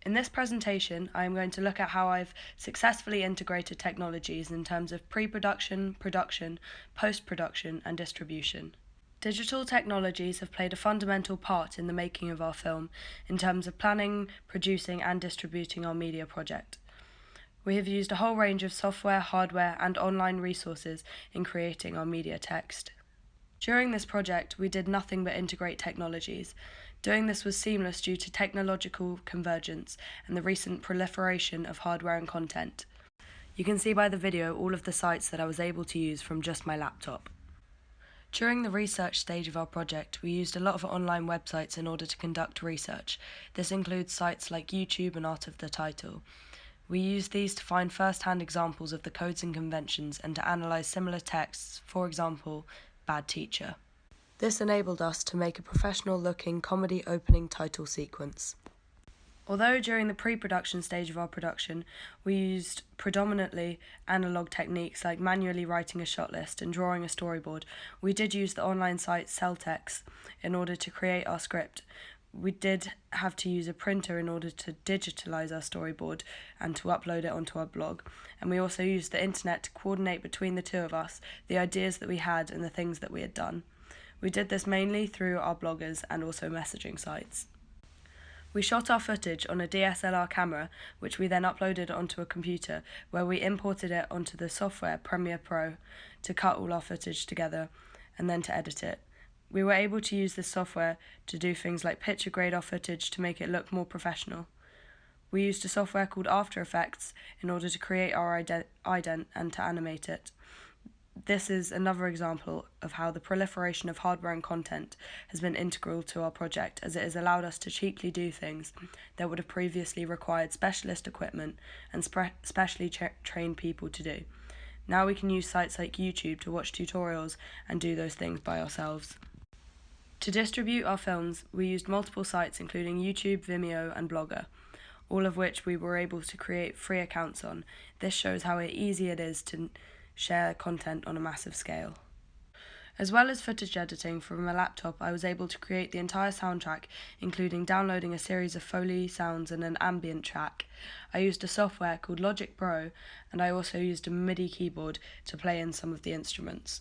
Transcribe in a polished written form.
In this presentation, I am going to look at how I've successfully integrated technologies in terms of pre-production, production, post-production, and distribution. Digital technologies have played a fundamental part in the making of our film in terms of planning, producing, and distributing our media project. We have used a whole range of software, hardware, and online resources in creating our media text. During this project, we did nothing but integrate technologies. Doing this was seamless due to technological convergence and the recent proliferation of hardware and content. You can see by the video all of the sites that I was able to use from just my laptop. During the research stage of our project, we used a lot of online websites in order to conduct research. This includes sites like YouTube and Art of the Title. We used these to find first-hand examples of the codes and conventions and to analyse similar texts, for example, Bad Teacher. This enabled us to make a professional-looking comedy opening title sequence. Although during the pre-production stage of our production, we used predominantly analog techniques like manually writing a shot list and drawing a storyboard, we did use the online site Celtx in order to create our script. We did have to use a printer in order to digitalize our storyboard and to upload it onto our blog. And we also used the internet to coordinate between the two of us the ideas that we had and the things that we had done. We did this mainly through our bloggers and also messaging sites. We shot our footage on a DSLR camera, which we then uploaded onto a computer, where we imported it onto the software Premiere Pro to cut all our footage together and then to edit it. We were able to use this software to do things like picture grade our footage to make it look more professional. We used a software called After Effects in order to create our ident and to animate it. This is another example of how the proliferation of hardware and content has been integral to our project, as it has allowed us to cheaply do things that would have previously required specialist equipment and specially trained people to do. Now we can use sites like YouTube to watch tutorials and do those things by ourselves. To distribute our films, we used multiple sites including YouTube, Vimeo, and Blogger, all of which we were able to create free accounts on. This shows how easy it is to share content on a massive scale. As well as footage editing from a laptop, I was able to create the entire soundtrack, including downloading a series of Foley sounds and an ambient track. I used a software called Logic Pro, and I also used a MIDI keyboard to play in some of the instruments.